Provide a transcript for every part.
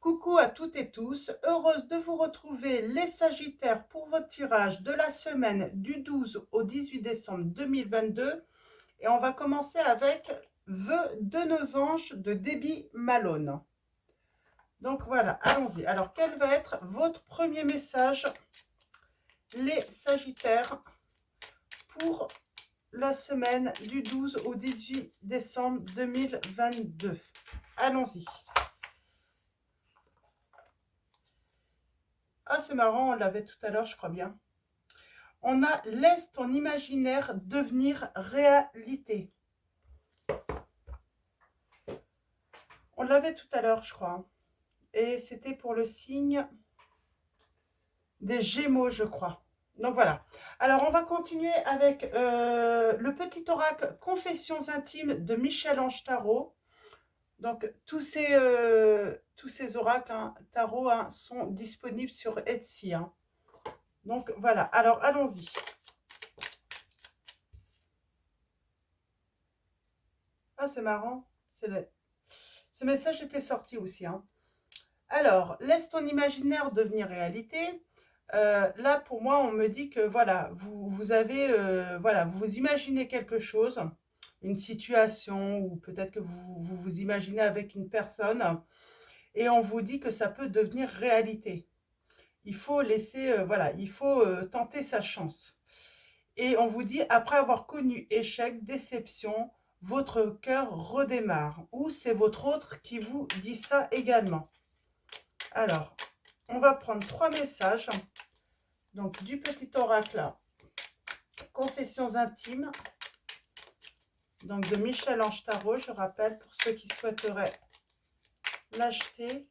Coucou à toutes et tous, heureuse de vous retrouver les Sagittaires pour votre tirage de la semaine du 12 au 18 décembre 2022 et on va commencer avec Vœux de nos anges de Debbie Malone. Donc voilà, allons-y. Alors quel va être votre premier message les Sagittaires pour la semaine du 12 au 18 décembre 2022? Allons-y. Ah, c'est marrant, on l'avait tout à l'heure, je crois bien. On a laisse ton imaginaire devenir réalité. On l'avait tout à l'heure, je crois. Et c'était pour le signe des Gémeaux, je crois. Donc voilà. Alors, on va continuer avec le petit oracle Confessions intimes de Michel-Ange Tarot. Donc, tous ces oracles tarot sont disponibles sur Etsy. Donc, voilà. Alors, allons-y. Ah, c'est marrant. Ce message était sorti aussi. Alors, laisse ton imaginaire devenir réalité. Là, pour moi, on me dit que voilà, vous avez, voilà, vous imaginez quelque chose, une situation, ou peut-être que vous imaginez avec une personne, et on vous dit que ça peut devenir réalité. Il faut laisser, voilà, il faut tenter sa chance. Et on vous dit, après avoir connu échec, déception, votre cœur redémarre. Ou c'est votre autre qui vous dit ça également. Alors, on va prendre 3 messages. Donc, du petit oracle, Confessions intimes. Donc, de Michel-Ange Tarot, je rappelle, pour ceux qui souhaiteraient l'acheter.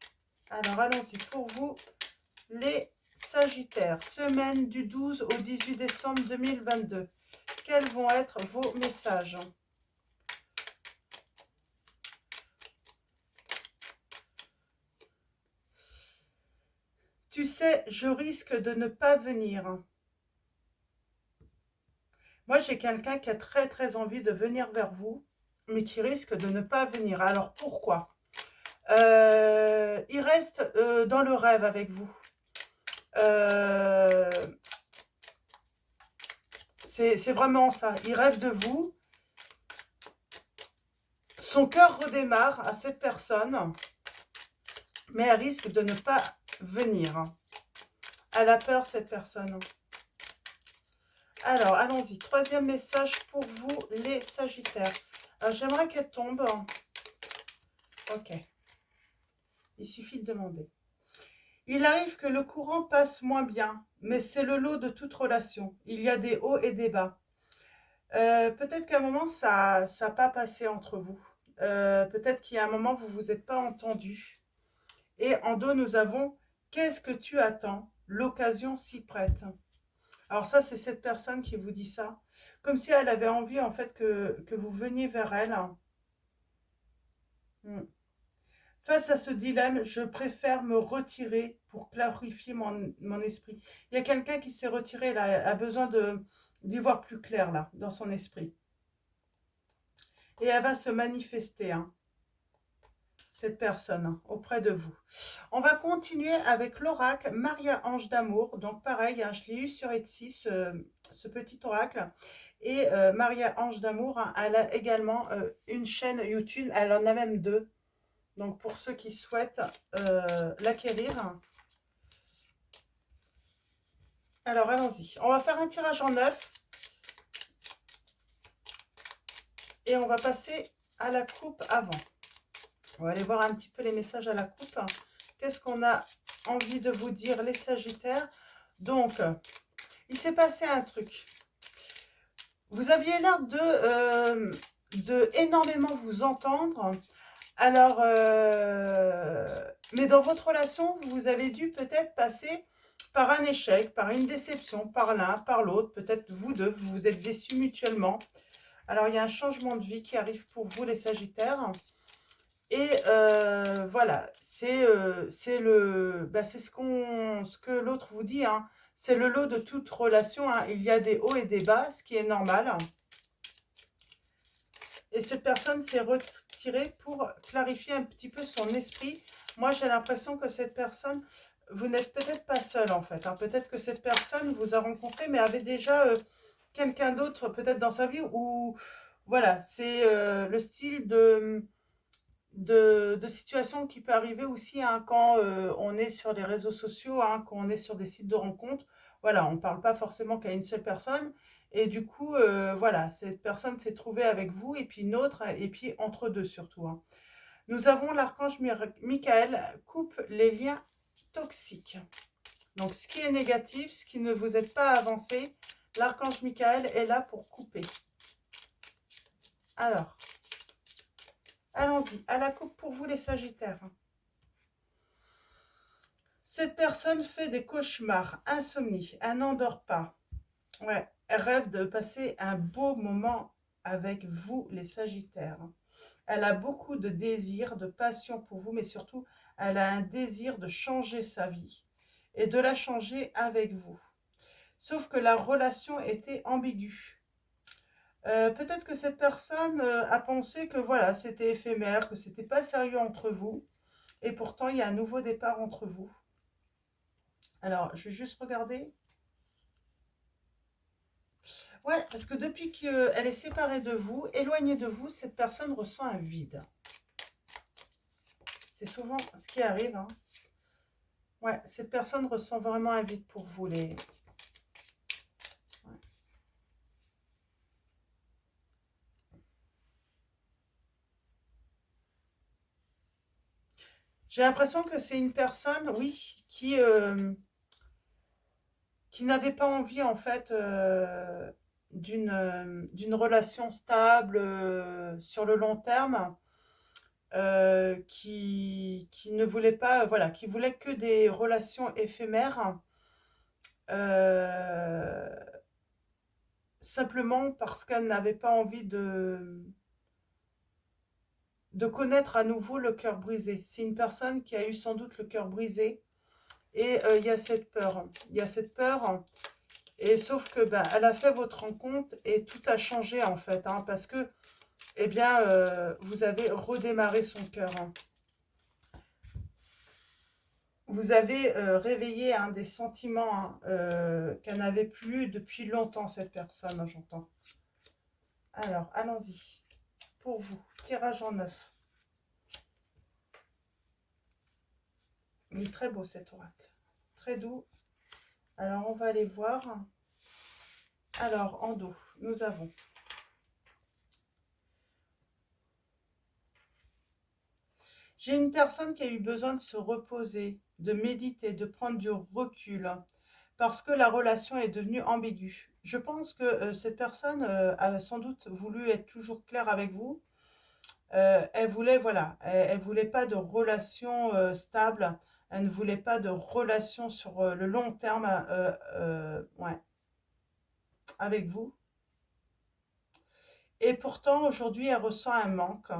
Alors, allons-y pour vous, les Sagittaires. Semaine du 12 au 18 décembre 2022. Quels vont être vos messages ? Tu sais, je risque de ne pas venir. Moi, j'ai quelqu'un qui a très très envie de venir vers vous, mais qui risque de ne pas venir. Alors, pourquoi ? Il reste dans le rêve avec vous. C'est vraiment ça. Il rêve de vous. Son cœur redémarre à cette personne, mais elle risque de ne pas venir. Elle a peur, cette personne. Alors, allons-y. Troisième message pour vous, les Sagittaires. J'aimerais qu'elle tombe. Ok. Il suffit de demander. Il arrive que le courant passe moins bien, mais c'est le lot de toute relation. Il y a des hauts et des bas. Peut-être qu'à un moment, ça n'a pas passé entre vous. Peut-être qu'il y a un moment, vous ne vous êtes pas entendu. Et en dos, nous avons « Qu'est-ce que tu attends ? L'occasion s'y prête. » Alors ça, c'est cette personne qui vous dit ça. Comme si elle avait envie, en fait, que vous veniez vers elle. Hmm. Face à ce dilemme, je préfère me retirer pour clarifier mon esprit. Il y a quelqu'un qui s'est retiré, là, a besoin d'y voir plus clair, là, dans son esprit. Et elle va se manifester, cette personne, auprès de vous. On va continuer avec l'oracle Maria Ange d'amour. Donc pareil, je l'ai eu sur Etsy, ce petit oracle. Et Maria Ange d'amour, elle a également une chaîne YouTube. Elle en a même 2. Donc, pour ceux qui souhaitent l'acquérir. Alors, allons-y. On va faire un tirage en 9. Et on va passer à la coupe avant. On va aller voir un petit peu les messages à la coupe. Qu'est-ce qu'on a envie de vous dire, les Sagittaires? Donc, il s'est passé un truc. Vous aviez l'air de énormément vous entendre. Alors, mais dans votre relation, vous avez dû peut-être passer par un échec, par une déception, par l'un, par l'autre. Peut-être vous deux, vous vous êtes déçus mutuellement. Alors, il y a un changement de vie qui arrive pour vous, les Sagittaires. Et voilà, c'est ce que l'autre vous dit. C'est le lot de toute relation. Il y a des hauts et des bas, ce qui est normal. Et cette personne s'est retirée pour clarifier un petit peu son esprit. Moi, j'ai l'impression que cette personne, vous n'êtes peut-être pas seul en fait, hein. Peut-être que cette personne vous a rencontré, mais avait déjà quelqu'un d'autre peut-être dans sa vie, ou voilà, c'est le style de situation qui peut arriver aussi, hein, quand on est sur les réseaux sociaux, hein, quand on est sur des sites de rencontres. Voilà, on ne parle pas forcément qu'à une seule personne. Et du coup, voilà, cette personne s'est trouvée avec vous, et puis une autre, et puis entre deux surtout, hein. Nous avons l'archange Michael, coupe les liens toxiques. Donc, ce qui est négatif, ce qui ne vous aide pas à avancer, l'archange Michael est là pour couper. Alors, allons-y, à la coupe pour vous les Sagittaires. Cette personne fait des cauchemars, insomnie, elle n'endort pas. Ouais, elle rêve de passer un beau moment avec vous les Sagittaires. Elle a beaucoup de désir, de passion pour vous, mais surtout, elle a un désir de changer sa vie et de la changer avec vous. Sauf que la relation était ambiguë. Peut-être que cette personne a pensé que voilà, c'était éphémère, que c'était pas sérieux entre vous, et pourtant il y a un nouveau départ entre vous. Alors, je vais juste regarder. Ouais, parce que depuis qu'elle est séparée de vous, éloignée de vous, cette personne ressent un vide. C'est souvent ce qui arrive, hein. Ouais, cette personne ressent vraiment un vide pour vous, les... Ouais. J'ai l'impression que c'est une personne, oui, qui n'avait pas envie, en fait, d'une relation stable sur le long terme, qui ne voulait pas, voilà, qui voulait que des relations éphémères, euh, simplement parce qu'elle n'avait pas envie de connaître à nouveau le cœur brisé. C'est une personne qui a eu sans doute le cœur brisé, et il y a cette peur. Il y a cette peur, et sauf que ben, elle a fait votre rencontre et tout a changé en fait, hein, parce que eh bien, vous avez redémarré son cœur, hein. Vous avez réveillé, hein, des sentiments, hein, qu'elle n'avait plus depuis longtemps, cette personne, hein, j'entends. Alors, allons-y. Pour vous, tirage en neuf. Il est très beau cet oracle. Très doux. Alors, on va aller voir. Alors, en dos, nous avons... J'ai une personne qui a eu besoin de se reposer, de méditer, de prendre du recul, parce que la relation est devenue ambiguë. Je pense que cette personne a sans doute voulu être toujours claire avec vous. Elle voulait, voilà, elle voulait pas de relation stable. Elle ne voulait pas de relation sur le long terme, ouais, avec vous. Et pourtant, aujourd'hui, elle ressent un manque.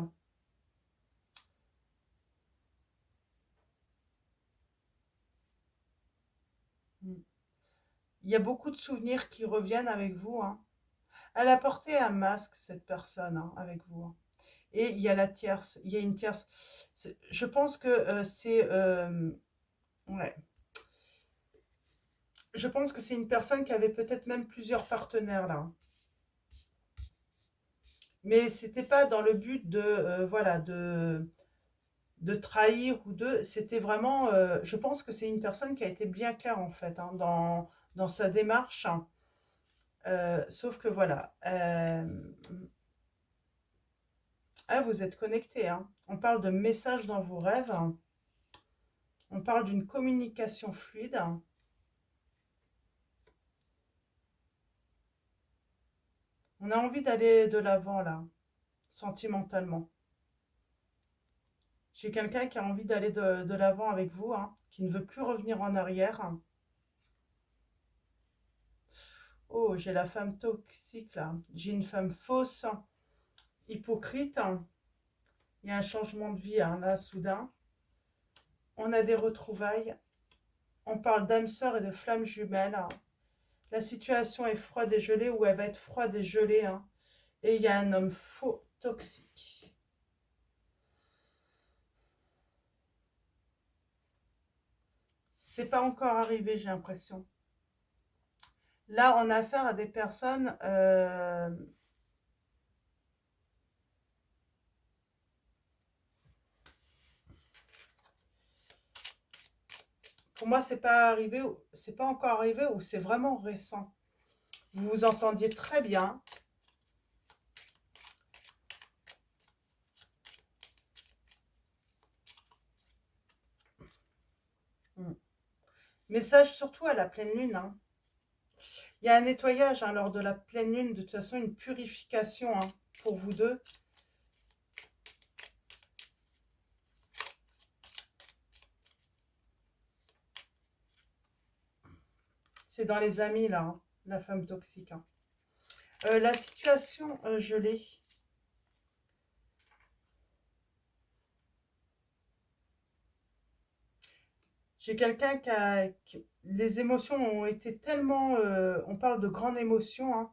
Il y a beaucoup de souvenirs qui reviennent avec vous, hein. Elle a porté un masque, cette personne, hein, avec vous, hein. Et il y a la tierce, il y a une tierce. Je pense que c'est... ouais. Je pense que c'est une personne qui avait peut-être même plusieurs partenaires, là. Mais c'était pas dans le but de, voilà, de trahir ou de... C'était vraiment... je pense que c'est une personne qui a été bien claire, en fait, hein, dans sa démarche, hein. Sauf que, voilà... ah, vous êtes connectés, hein. On parle de messages dans vos rêves, hein. On parle d'une communication fluide, hein. On a envie d'aller de l'avant, là, sentimentalement. J'ai quelqu'un qui a envie d'aller de l'avant avec vous, hein, qui ne veut plus revenir en arrière, hein. Oh, j'ai la femme toxique, là. J'ai une femme fausse, hypocrite, hein. Il y a un changement de vie, hein, là, soudain. On a des retrouvailles. On parle d'âme sœur et de flamme jumelle, hein. La situation est froide et gelée, ou elle va être froide et gelée, hein. Et il y a un homme faux, toxique. c'est pas encore arrivé, j'ai l'impression. Là, on a affaire à des personnes... pour moi, c'est pas arrivé, c'est pas encore arrivé ou c'est vraiment récent. Vous vous entendiez très bien. Mm. Message surtout à la pleine lune, hein. Il y a un nettoyage hein, lors de la pleine lune, de toute façon une purification hein, pour vous deux. C'est dans les amis là, hein, la femme toxique. Hein. La situation, je l'ai. J'ai quelqu'un les émotions ont été tellement... on parle de grandes émotions hein,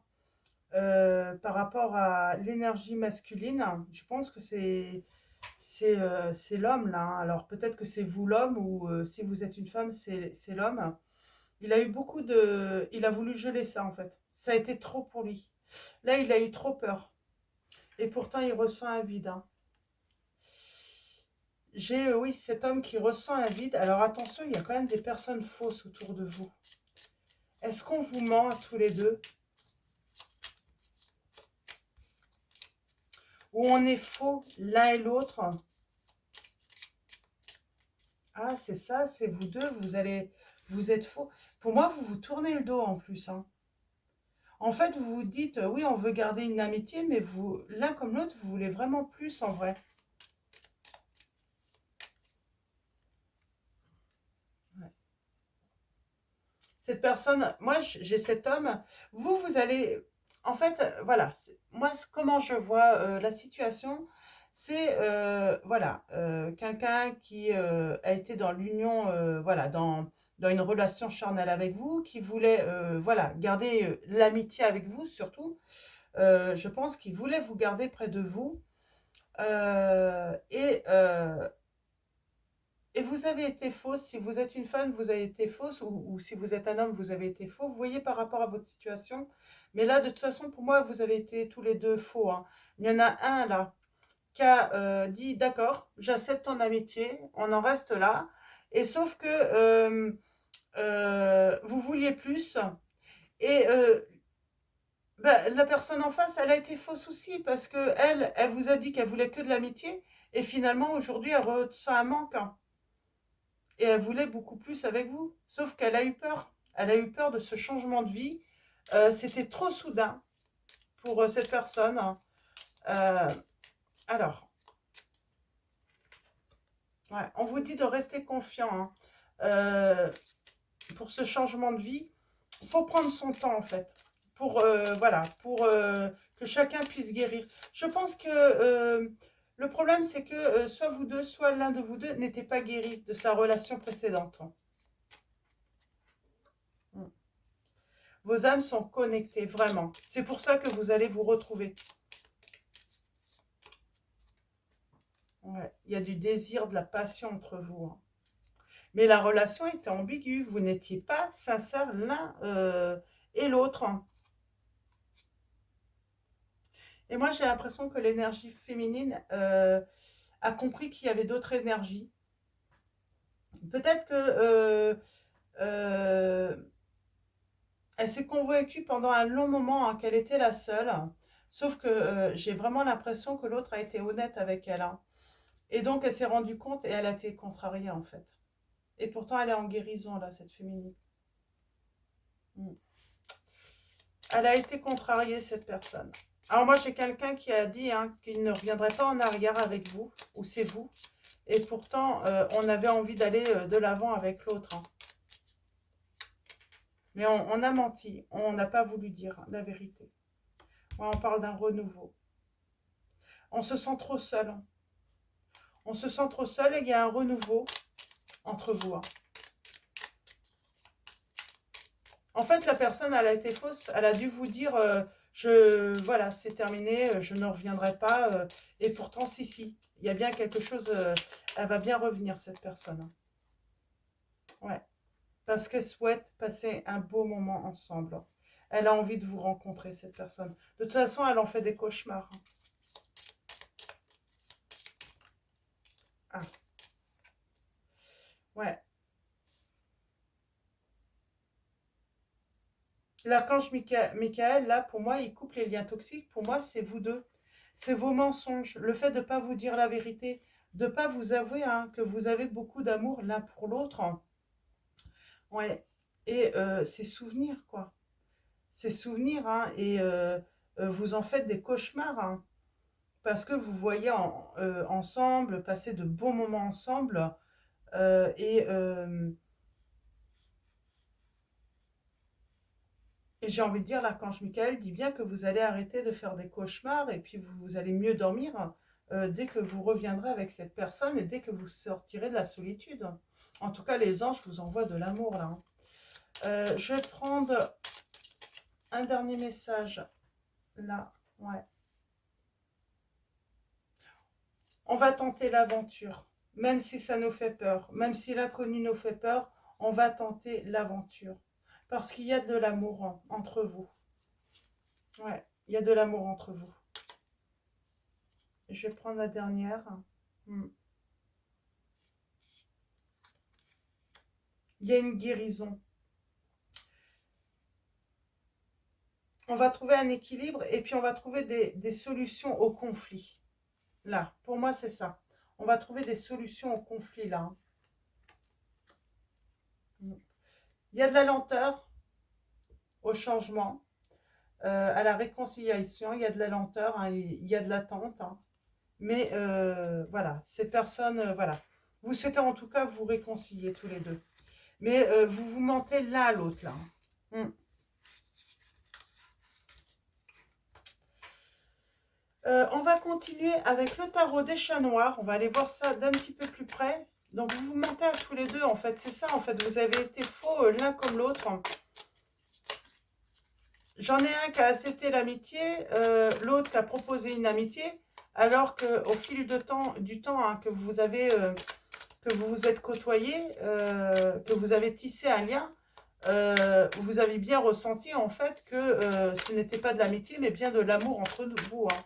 par rapport à l'énergie masculine. Je pense que c'est l'homme là. Hein. Alors peut-être que c'est vous l'homme ou si vous êtes une femme, c'est l'homme. Il a eu beaucoup de... Il a voulu geler ça en fait. Ça a été trop pour lui. Là, il a eu trop peur. Et pourtant, il ressent un vide. Hein. J'ai, oui, cet homme qui ressent un vide. Alors attention, il y a quand même des personnes fausses autour de vous. Est-ce qu'on vous ment à tous les deux? Ou on est faux l'un et l'autre? Ah, c'est ça, c'est vous deux, vous êtes faux. Pour moi, vous vous tournez le dos en plus. Hein. En fait, vous vous dites, oui, on veut garder une amitié, mais vous, l'un comme l'autre, vous voulez vraiment plus en vrai. Ouais. Cette personne, moi, j'ai cet homme, vous allez, en fait, voilà, moi, comment je vois la situation, c'est, voilà, quelqu'un qui a été dans l'union, voilà, dans une relation charnelle avec vous, qui voulait, voilà, garder l'amitié avec vous, surtout. Je pense qu'il voulait vous garder près de vous. Et vous avez été fausse. Si vous êtes une femme, vous avez été fausse. Ou si vous êtes un homme, vous avez été faux. Vous voyez par rapport à votre situation. Mais là, de toute façon, pour moi, vous avez été tous les deux faux. Hein. Il y en a un là qui a dit, d'accord, j'accepte ton amitié. On en reste là. Et sauf que vous vouliez plus. Et bah, la personne en face, elle a été fausse aussi. Parce que elle vous a dit qu'elle voulait que de l'amitié. Et finalement, aujourd'hui, elle ressent un manque. Hein. Et elle voulait beaucoup plus avec vous. Sauf qu'elle a eu peur. Elle a eu peur de ce changement de vie. C'était trop soudain pour cette personne. Euh, alors, ouais, on vous dit de rester confiant. Hein. Pour ce changement de vie, il faut prendre son temps en fait. Pour, voilà, pour que chacun puisse guérir. Je pense que le problème, c'est que soit vous deux, soit l'un de vous deux n'était pas guéri de sa relation précédente. Vos âmes sont connectées, vraiment. C'est pour ça que vous allez vous retrouver. Ouais, il y a du désir, de la passion entre vous. Hein. Mais la relation était ambiguë. Vous n'étiez pas sincères l'un et l'autre. Hein. Et moi, j'ai l'impression que l'énergie féminine a compris qu'il y avait d'autres énergies. Peut-être que euh, elle s'est convaincue pendant un long moment hein, qu'elle était la seule. Sauf que j'ai vraiment l'impression que l'autre a été honnête avec elle. Hein. Et donc, elle s'est rendue compte et elle a été contrariée, en fait. Et pourtant, elle est en guérison, là, cette féminine. Mm. Elle a été contrariée, cette personne. Alors, moi, j'ai quelqu'un qui a dit hein, qu'il ne reviendrait pas en arrière avec vous, ou c'est vous. Et pourtant, on avait envie d'aller de l'avant avec l'autre. Hein. Mais on a menti. On n'a pas voulu dire la vérité. Moi, on parle d'un renouveau. On se sent trop seul. Hein. On se sent trop seul et il y a un renouveau entre vous. Hein. En fait, la personne, elle a été fausse. Elle a dû vous dire, voilà, c'est terminé, je ne reviendrai pas. Et pourtant, si, il y a bien quelque chose, elle va bien revenir, cette personne. Ouais. parce qu'elle souhaite passer un beau moment ensemble. Elle a envie de vous rencontrer, cette personne. De toute façon, elle en fait des cauchemars. Ah, ouais. L'archange Michael, là, pour moi, il coupe les liens toxiques. Pour moi, c'est vous deux. C'est vos mensonges. Le fait de ne pas vous dire la vérité. De ne pas vous avouer hein, que vous avez beaucoup d'amour l'un pour l'autre. Ouais. Et ces souvenirs, quoi. Ces souvenirs, hein, et vous en faites des cauchemars, hein, parce que vous voyez ensemble, passer de bons moments ensemble, euh, et, euh, et j'ai envie de dire, l'archange Michael dit bien que vous allez arrêter de faire des cauchemars, et puis vous allez mieux dormir dès que vous reviendrez avec cette personne, et dès que vous sortirez de la solitude. En tout cas, les anges vous envoient de l'amour, là. Hein. Je vais prendre un dernier message, là, ouais. On va tenter l'aventure, même si ça nous fait peur, même si l'inconnu nous fait peur, on va tenter l'aventure. Parce qu'il y a de l'amour entre vous. Ouais, il y a de l'amour entre vous. Je vais prendre la dernière. Hmm. Il y a une guérison. On va trouver un équilibre et puis on va trouver des solutions au conflit. Là, pour moi, c'est ça. On va trouver des solutions au conflit, là. Hmm. Il y a de la lenteur au changement. À la réconciliation, il y a de la lenteur, hein, il y a de l'attente. Hein. Mais voilà, ces personnes, voilà. Vous souhaitez en tout cas vous réconcilier tous les deux. Mais vous vous mentez l'un à l'autre, là. Mm. On va continuer avec le tarot des chats noirs. On va aller voir ça d'un petit peu plus près. Donc, vous vous mentez à tous les deux, en fait. C'est ça, en fait. Vous avez été faux l'un comme l'autre. J'en ai un qui a accepté l'amitié, l'autre qui a proposé une amitié, alors qu'au fil du temps hein, que vous avez, que vous vous êtes côtoyés, que vous avez tissé un lien, vous avez bien ressenti en fait que ce n'était pas de l'amitié, mais bien de l'amour entre vous. Hein.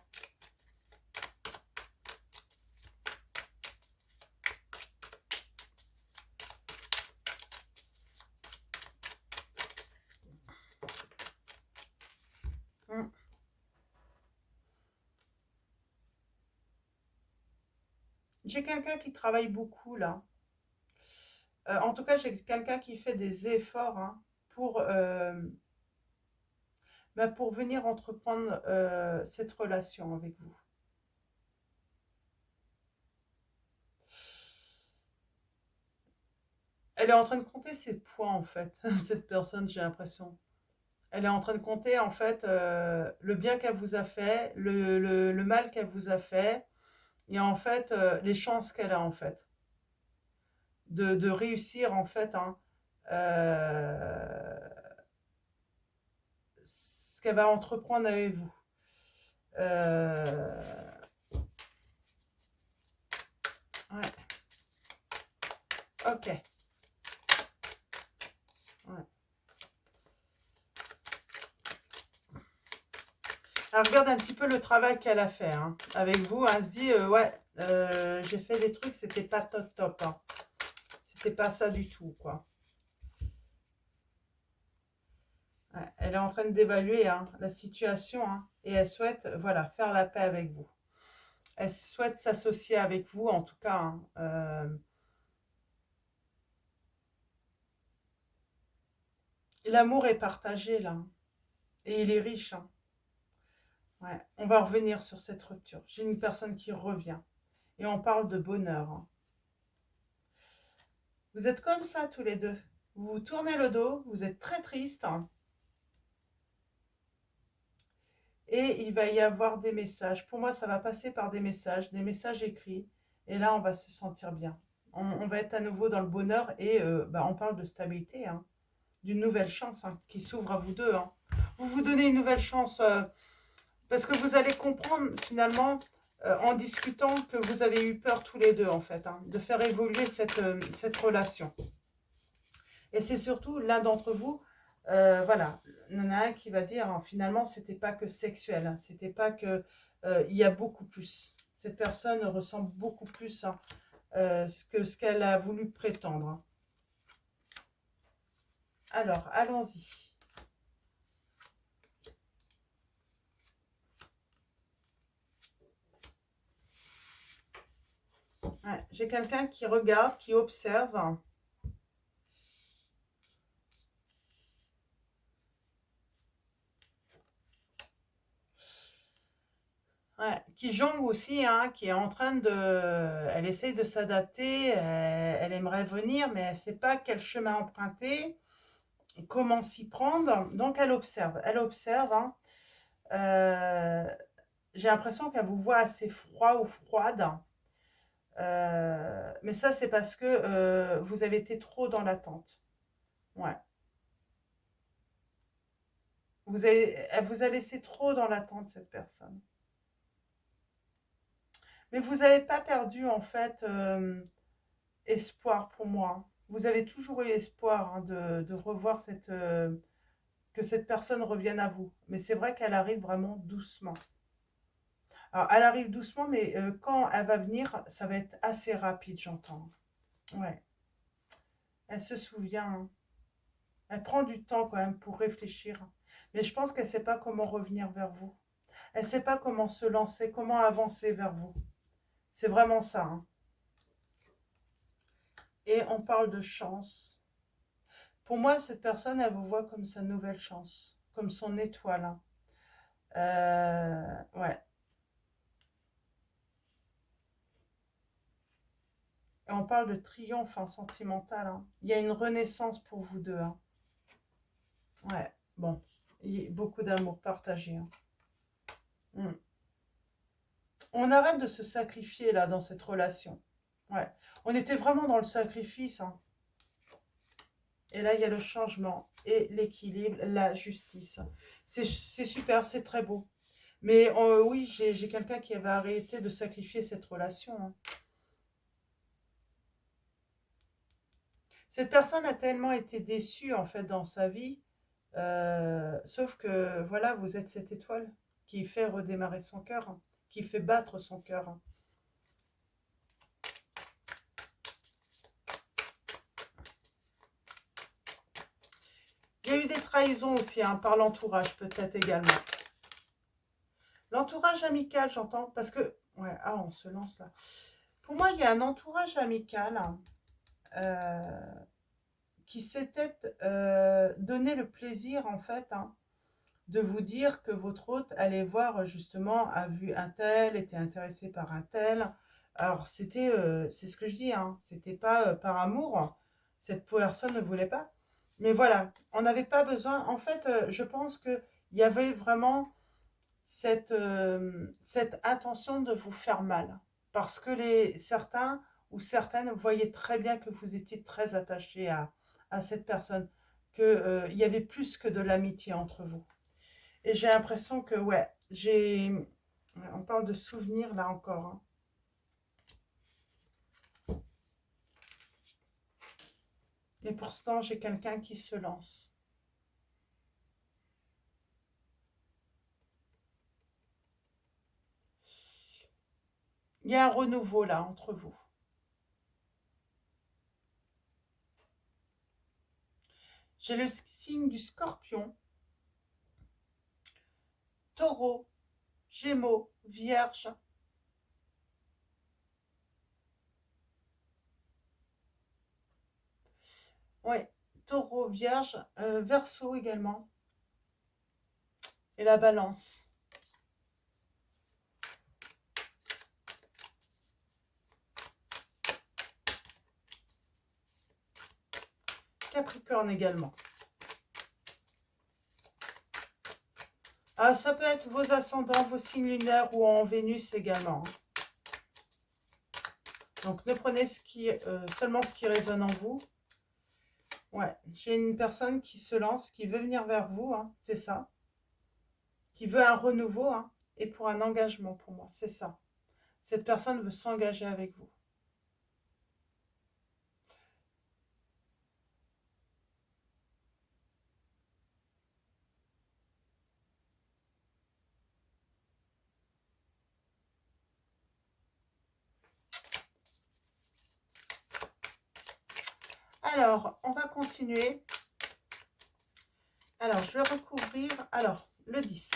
Mm. J'ai quelqu'un qui travaille beaucoup là. En tout cas, j'ai quelqu'un qui fait des efforts hein, pour venir entreprendre cette relation avec vous. Elle est en train de compter ses points en fait, cette personne, j'ai l'impression. Elle est en train de compter en fait le bien qu'elle vous a fait, le mal qu'elle vous a fait, et en fait les chances qu'elle a en fait de réussir en fait hein, euh, ce qu'elle va entreprendre avec vous. Ouais, ok. Ouais. Elle regarde un petit peu le travail qu'elle a fait hein, avec vous. Elle se dit, ouais, j'ai fait des trucs, c'était pas top top. Hein. C'était pas ça du tout, quoi. Ouais, elle est en train d'évaluer hein, la situation hein, et elle souhaite, voilà, faire la paix avec vous. Elle souhaite s'associer avec vous, en tout cas. Hein, l'amour est partagé, là. Hein, et il est riche. Hein. Ouais, on va revenir sur cette rupture. J'ai une personne qui revient. Et on parle de bonheur. Hein. Vous êtes comme ça tous les deux. Vous vous tournez le dos, vous êtes très triste. Hein, et il va y avoir des messages. Pour moi, ça va passer par des messages écrits. Et là, on va se sentir bien. On va être à nouveau dans le bonheur et on parle de stabilité, hein, d'une nouvelle chance hein, qui s'ouvre à vous deux. Hein. Vous vous donnez une nouvelle chance parce que vous allez comprendre finalement en discutant que vous avez eu peur tous les deux en fait, hein, de faire évoluer cette relation. Et c'est surtout l'un d'entre vous, voilà, il y en a un qui va dire, hein, finalement, c'était pas que sexuel, hein, c'était pas que, il y a beaucoup plus. Cette personne ressemble beaucoup plus, hein, ce qu'elle a voulu prétendre, hein. Alors, allons-y. Ouais, j'ai quelqu'un qui regarde, qui observe. Ouais, qui jongle aussi, hein, qui est en train de... Elle essaye de s'adapter, elle aimerait venir, mais elle ne sait pas quel chemin emprunter, comment s'y prendre. Donc elle observe, hein. Euh, j'ai l'impression qu'elle vous voit assez froid ou froide. Mais ça, c'est parce que vous avez été trop dans l'attente. Ouais. Elle vous a laissé trop dans l'attente, cette personne. Mais vous n'avez pas perdu, en fait, espoir pour moi. Vous avez toujours eu espoir, hein, de revoir que cette personne revienne à vous. Mais c'est vrai qu'elle arrive vraiment doucement. Alors, elle arrive doucement, mais quand elle va venir, ça va être assez rapide, j'entends. Ouais, elle se souvient, hein. Elle prend du temps quand même pour réfléchir. Mais je pense qu'elle ne sait pas comment revenir vers vous. Elle ne sait pas comment se lancer, comment avancer vers vous. C'est vraiment ça, hein. Et on parle de chance. Pour moi, cette personne, elle vous voit comme sa nouvelle chance, comme son étoile, hein. Ouais. Et on parle de triomphe, hein, sentimental, hein. Il y a une renaissance pour vous deux, hein. Ouais, bon. Il y a beaucoup d'amour partagé, hein. Mm. On arrête de se sacrifier, là, dans cette relation. Ouais. On était vraiment dans le sacrifice, hein. Et là, il y a le changement et l'équilibre, la justice. C'est super, c'est très beau. Mais oui, j'ai quelqu'un qui avait arrêté de sacrifier cette relation, hein. Cette personne a tellement été déçue, en fait, dans sa vie, sauf que, voilà, vous êtes cette étoile qui fait redémarrer son cœur, hein, qui fait battre son cœur, hein. Il y a eu des trahisons aussi, hein, par l'entourage, peut-être également. L'entourage amical, j'entends, parce que... Ouais, ah, on se lance là. Pour moi, il y a un entourage amical, hein, qui s'était donné le plaisir, en fait, hein, de vous dire que votre hôte allait voir, justement, a vu un tel, était intéressé par un tel. Alors, c'est ce que je dis, hein, c'était pas par amour, cette personne ne voulait pas. Mais voilà, on n'avait pas besoin. En fait, je pense qu'il y avait vraiment cette intention de vous faire mal. Parce que certains ou certaines voyaient très bien que vous étiez très attaché à cette personne, qu'il y avait plus que de l'amitié entre vous. Et j'ai l'impression que, ouais, on parle de souvenirs là encore, hein. Et pourtant, j'ai quelqu'un qui se lance. Il y a un renouveau là entre vous. J'ai le signe du scorpion, taureau, gémeaux, vierge. Oui, taureau, vierge, verseau également. Et la balance. Capricorne également. Ah, ça peut être vos ascendants, vos signes lunaires ou en Vénus également. Donc ne prenez seulement ce qui résonne en vous. Ouais, j'ai une personne qui se lance, qui veut venir vers vous, hein, c'est ça. Qui veut un renouveau, hein, et pour un engagement pour moi, c'est ça. Cette personne veut s'engager avec vous. Alors, on va continuer. Alors, je vais recouvrir. Alors, le 10.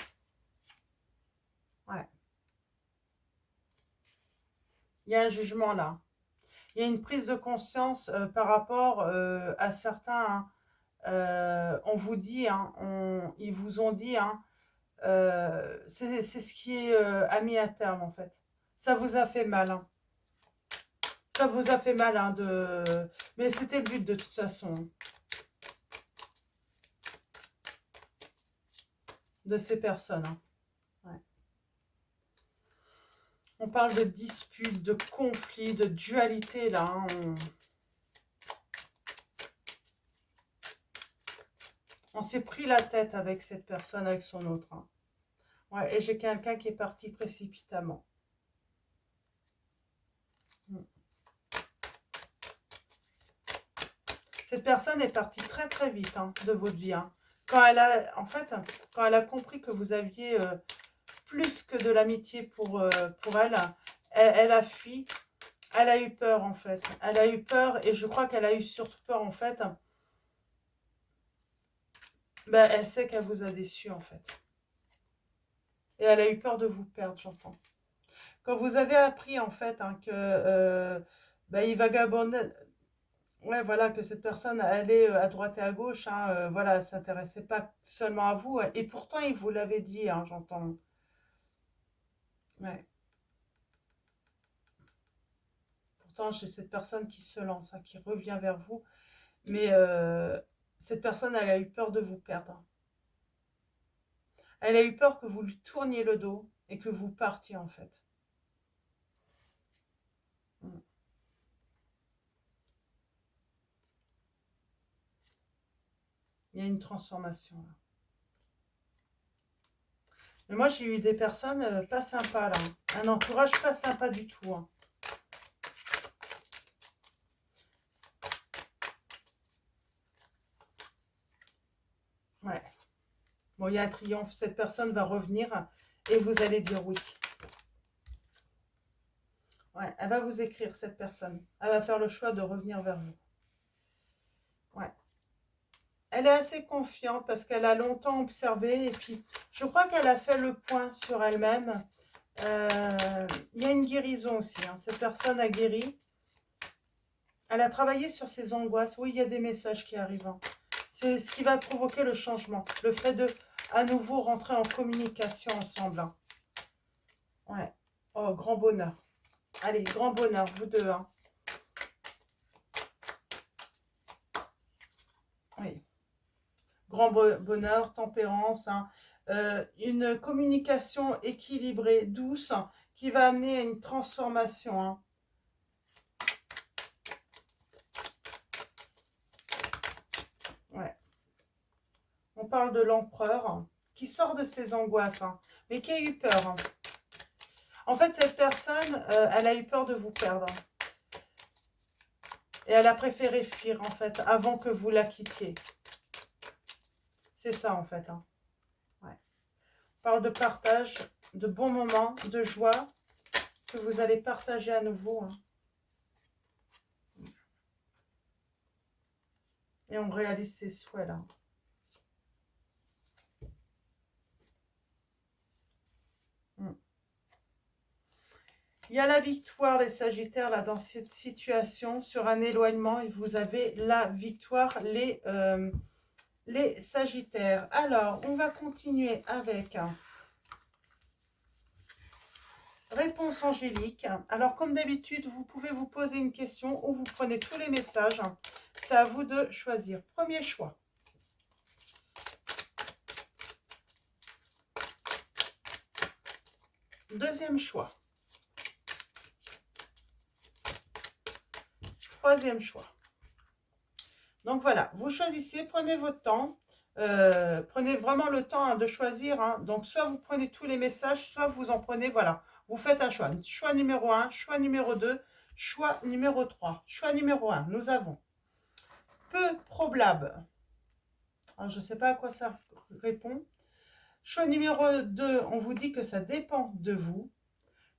Ouais. Il y a un jugement là. Il y a une prise de conscience par rapport à certains. On vous dit, hein, ils vous ont dit, hein, c'est ce qui est mis à terme en fait. Ça vous a fait mal. Hein. Ça vous a fait mal, hein, mais c'était le but de toute façon. Hein, de ces personnes. Hein. Ouais. On parle de disputes, de conflits, de dualité là. Hein, on s'est pris la tête avec cette personne, avec son autre. Hein. Ouais, et j'ai quelqu'un qui est parti précipitamment. Cette personne est partie très très vite hein, de votre vie. Hein. Quand elle a, en fait, quand elle a compris que vous aviez plus que de l'amitié pour elle, elle a fui. Elle a eu peur en fait. Elle a eu peur et je crois qu'elle a eu surtout peur en fait. Ben, elle sait qu'elle vous a déçu en fait. Et elle a eu peur de vous perdre, j'entends. Quand vous avez appris en fait hein, que ben, il vagabondait, ouais, voilà, que cette personne allait à droite et à gauche, hein, voilà, elle s'intéressait pas seulement à vous, et pourtant il vous l'avait dit, hein, j'entends. Ouais. Pourtant, j'ai cette personne qui se lance, hein, qui revient vers vous, mais cette personne, elle a eu peur de vous perdre. Elle a eu peur que vous lui tourniez le dos et que vous partiez en fait. Mm. Il y a une transformation là. Mais moi, j'ai eu des personnes pas sympas là. Hein. Un entourage pas sympa du tout. Hein. Ouais. Bon, il y a un triomphe. Cette personne va revenir et vous allez dire oui. Ouais, elle va vous écrire, cette personne. Elle va faire le choix de revenir vers vous. Ouais. Elle est assez confiante parce qu'elle a longtemps observé et puis je crois qu'elle a fait le point sur elle-même. Il y a une guérison aussi. Hein. Cette personne a guéri. Elle a travaillé sur ses angoisses. Oui, il y a des messages qui arrivent. Hein. C'est ce qui va provoquer le changement. Le fait de, à nouveau, rentrer en communication ensemble. Hein. Ouais. Oh, grand bonheur. Allez, grand bonheur, vous deux. Hein. Oui. Grand bonheur, tempérance. Hein. Une communication équilibrée, douce, hein, qui va amener à une transformation. Hein. Ouais. On parle de l'empereur hein, qui sort de ses angoisses, hein, mais qui a eu peur. Hein. En fait, cette personne, elle a eu peur de vous perdre. Et elle a préféré fuir, en fait, avant que vous la quittiez. C'est ça, en fait. Hein. Ouais. On parle de partage, de bons moments, de joie, que vous allez partager à nouveau. Hein. Et on réalise ses souhaits, là. Il y a la victoire, les Sagittaires, là, dans cette situation, sur un éloignement, et vous avez la victoire, les Sagittaires. Alors, on va continuer avec réponse angélique. Alors, comme d'habitude, vous pouvez vous poser une question ou vous prenez tous les messages. C'est à vous de choisir. Premier choix. Deuxième choix. Troisième choix. Donc voilà, vous choisissez, prenez votre temps. Prenez vraiment le temps hein, de choisir. Hein. Donc soit vous prenez tous les messages, soit vous en prenez, voilà. Vous faites un choix. Choix numéro 1, choix numéro 2, choix numéro 3. Choix numéro 1, nous avons peu probable. Alors, je ne sais pas à quoi ça répond. Choix numéro 2, on vous dit que ça dépend de vous.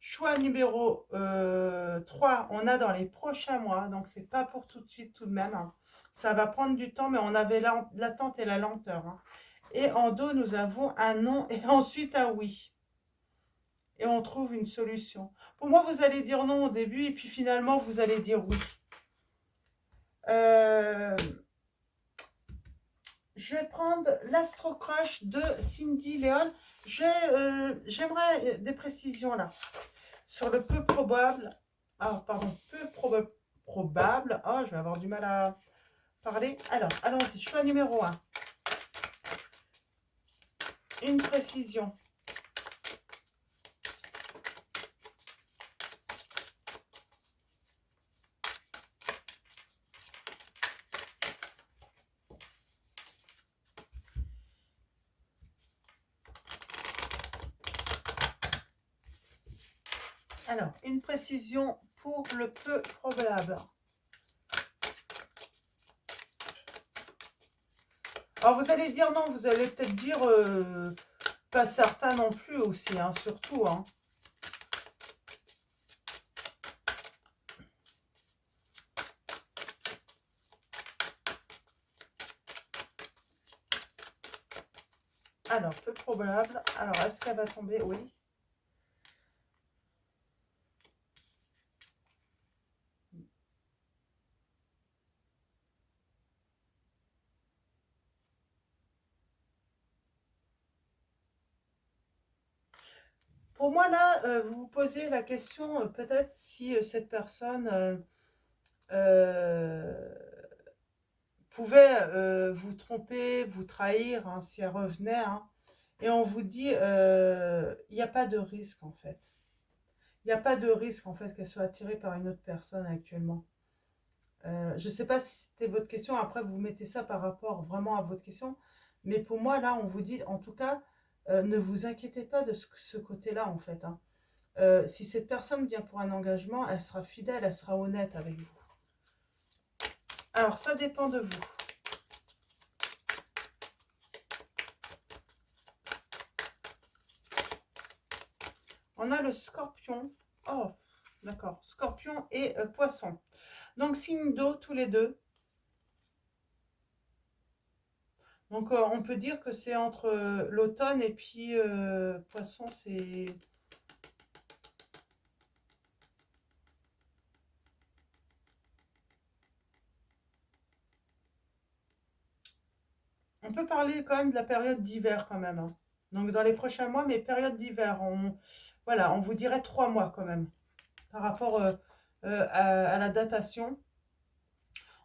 Choix numéro 3, on a dans les prochains mois, donc c'est pas pour tout de suite tout de même, hein. Ça va prendre du temps, mais on avait l'attente et la lenteur, hein. Et en dos, nous avons un non et ensuite un oui. Et on trouve une solution. Pour moi, vous allez dire non au début et puis finalement, vous allez dire oui. Euh, je vais prendre l'Astro Crush de Cindy Léon. J'aimerais des précisions là sur le peu probable. Ah, pardon, probable. Oh, je vais avoir du mal à parler. Alors, allons-y. Choix numéro 1. Une précision. Alors, une précision pour le peu probable. Alors, vous allez dire non, vous allez peut-être dire pas certain non plus aussi, hein, surtout. Hein. Alors, peu probable. Alors, est-ce qu'elle va tomber? Oui. Pour moi, là, vous vous posez la question, peut-être si cette personne euh, pouvait vous tromper, vous trahir, hein, si elle revenait, hein, et on vous dit, il n'y a pas de risque, en fait. Il n'y a pas de risque, en fait, qu'elle soit attirée par une autre personne actuellement. Je ne sais pas si c'était votre question, après vous mettez ça par rapport vraiment à votre question, mais pour moi, là, on vous dit, en tout cas, ne vous inquiétez pas de ce côté-là, en fait, hein. Si cette personne vient pour un engagement, elle sera fidèle, elle sera honnête avec vous. Alors, ça dépend de vous. On a le scorpion. Oh, d'accord. Scorpion et poisson. Donc, signe d'eau, tous les deux. Donc, on peut dire que c'est entre l'automne et puis poisson, c'est... On peut parler quand même de la période d'hiver quand même, hein. Donc, dans les prochains mois, mais période d'hiver, voilà, on vous dirait 3 mois quand même, par rapport à la datation.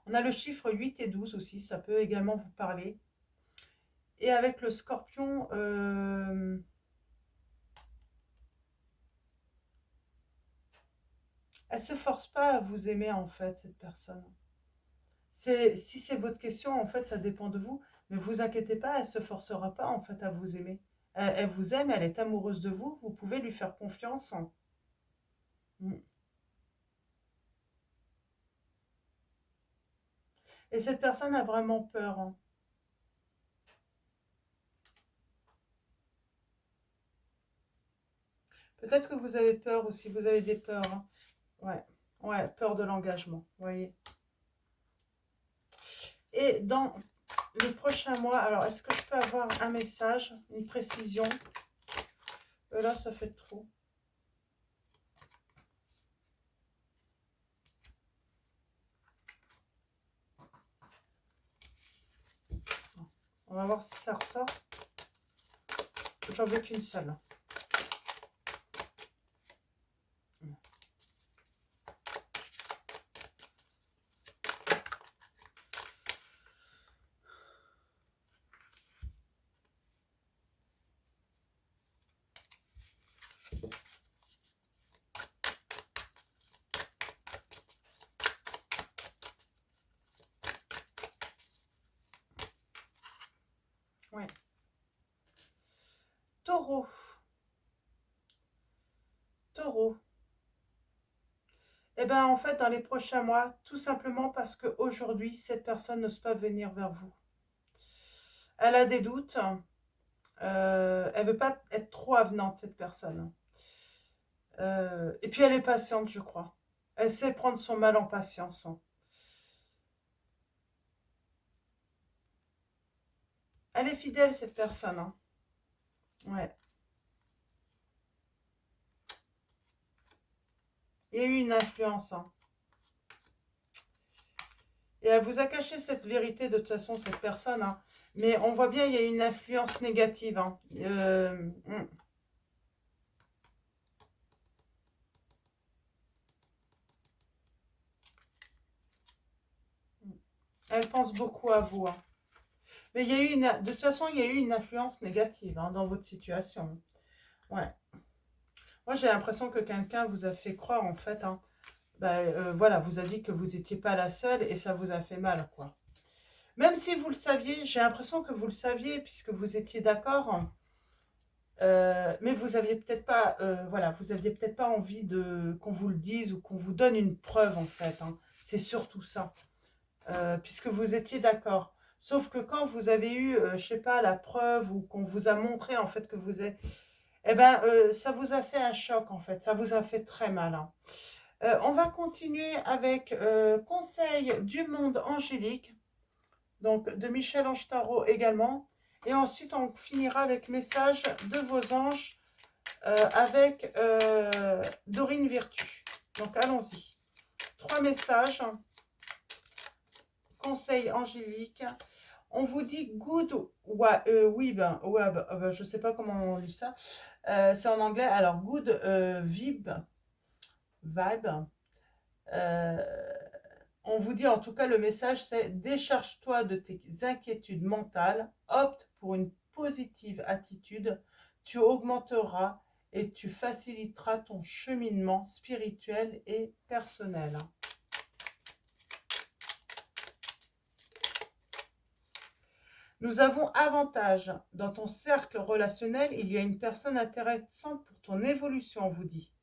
On a le chiffre 8 et 12 aussi, ça peut également vous parler. Et avec le scorpion, elle se force pas à vous aimer en fait, cette personne. Si c'est votre question, en fait, ça dépend de vous. Mais vous inquiétez pas, elle se forcera pas en fait à vous aimer. Elle vous aime, elle est amoureuse de vous, vous pouvez lui faire confiance. Mm. Et cette personne a vraiment peur, hein. Peut-être que vous avez peur aussi, vous avez des peurs, hein. Ouais, ouais, peur de l'engagement, vous voyez. Et dans les prochains mois, alors est-ce que je peux avoir un message, une précision? Là, ça fait trop. On va voir si ça ressort. J'en veux qu'une seule. Ouais. Taureau. Taureau. Eh bien, en fait, dans les prochains mois, tout simplement parce qu'aujourd'hui, cette personne n'ose pas venir vers vous. Elle a des doutes. Elle ne veut pas être trop avenante, cette personne. Et puis elle est patiente, je crois. Elle sait prendre son mal en patience, hein. Elle est fidèle, cette personne, hein. Ouais. Il y a eu une influence, hein. Et elle vous a caché cette vérité, de toute façon, cette personne, hein. Mais on voit bien, il y a une influence négative, hein. Elle pense beaucoup à vous, hein. Mais il y a eu de toute façon, il y a eu une influence négative, hein, dans votre situation. Ouais. Moi, j'ai l'impression que quelqu'un vous a fait croire, en fait, hein, voilà, vous a dit que vous n'étiez pas la seule et ça vous a fait mal, quoi. Même si vous le saviez, j'ai l'impression que vous le saviez puisque vous étiez d'accord, mais vous aviez peut-être pas, voilà, vous aviez peut-être pas envie de qu'on vous le dise ou qu'on vous donne une preuve, en fait, hein. C'est surtout ça, puisque vous étiez d'accord. Sauf que quand vous avez eu, je sais pas, la preuve ou qu'on vous a montré en fait que vous êtes, eh ben, ça vous a fait un choc en fait, ça vous a fait très mal, hein. On va continuer avec Conseil du monde angélique, donc de Michel-Ange Tarot également. Et ensuite, on finira avec Message de vos anges avec Dorine Virtue. Donc, allons-y. 3 messages. Conseil angélique. On vous dit good web, je ne sais pas comment on lit ça. C'est en anglais. Alors, good vibe. On vous dit en tout cas, le message c'est: décharge-toi de tes inquiétudes mentales, opte pour une positive attitude, tu augmenteras et tu faciliteras ton cheminement spirituel et personnel. Nous avons avantage. Dans ton cercle relationnel, il y a une personne intéressante pour ton évolution, on vous dit.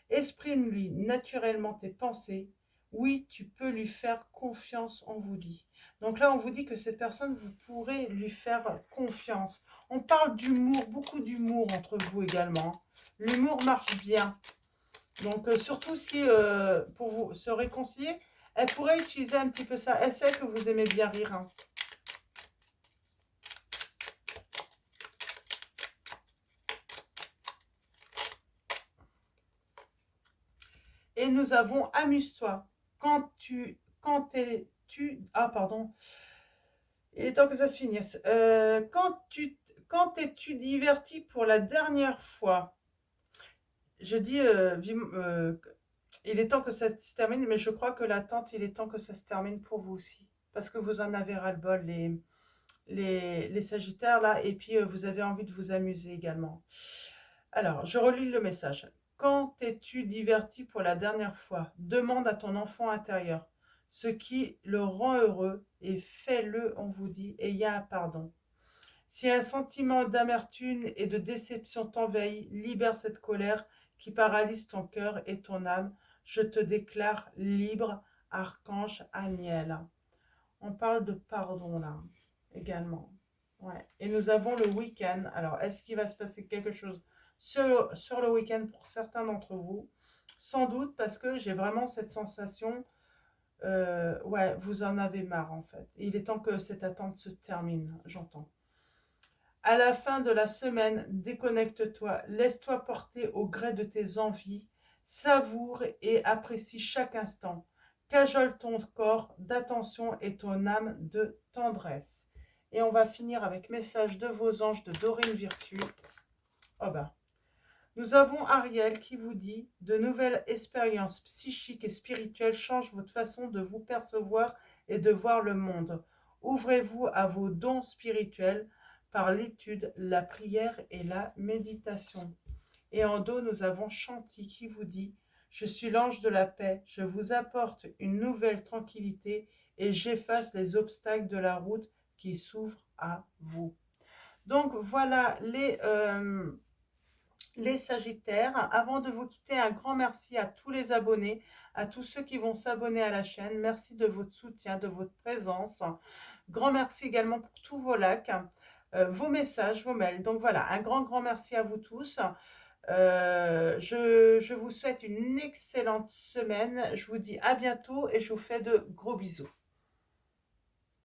Exprime-lui naturellement tes pensées. Oui, tu peux lui faire confiance, on vous dit. Donc là, on vous dit que cette personne, vous pourrez lui faire confiance. On parle d'humour, beaucoup d'humour entre vous également. L'humour marche bien. Donc surtout si, pour vous se réconcilier, elle pourrait utiliser un petit peu ça. Elle sait que vous aimez bien rire, hein. Et nous avons amuse-toi. Ah, pardon. Il est temps que ça se finisse. Quand t'es-tu diverti pour la dernière fois? Je dis, il est temps que ça se termine, mais je crois que l'attente, il est temps que ça se termine pour vous aussi. Parce que vous en avez ras-le-bol, les Sagittaires, là, et puis vous avez envie de vous amuser également. Alors, je relis le message. Quand t'es-tu diverti pour la dernière fois? Demande à ton enfant intérieur ce qui le rend heureux et fais-le, on vous dit, et il y a un pardon. Si un sentiment d'amertume et de déception t'envahit, libère cette colère qui paralyse ton cœur et ton âme. Je te déclare libre, archange Aniel. On parle de pardon là, également. Ouais. Et nous avons le week-end. Alors, est-ce qu'il va se passer quelque chose sur le week-end pour certains d'entre vous? Sans doute, parce que j'ai vraiment cette sensation, ouais, vous en avez marre en fait. Il est temps que cette attente se termine, j'entends. À la fin de la semaine, déconnecte-toi, laisse-toi porter au gré de tes envies, savoure et apprécie chaque instant. Cajole ton corps d'attention et ton âme de tendresse. Et on va finir avec Message de vos anges de Dorine Virtue. Oh bah. Nous avons Ariel qui vous dit: de nouvelles expériences psychiques et spirituelles changent votre façon de vous percevoir et de voir le monde. Ouvrez-vous à vos dons spirituels par l'étude, la prière et la méditation. Et en dos, nous avons Chanty qui vous dit: je suis l'ange de la paix, je vous apporte une nouvelle tranquillité et j'efface les obstacles de la route qui s'ouvrent à vous. Donc voilà les Sagittaires. Avant de vous quitter, un grand merci à tous les abonnés, à tous ceux qui vont s'abonner à la chaîne. Merci de votre soutien, de votre présence. Grand merci également pour tous vos likes, vos messages, vos mails. Donc voilà, un grand merci à vous tous. Je vous souhaite une excellente semaine. Je vous dis à bientôt et je vous fais de gros bisous.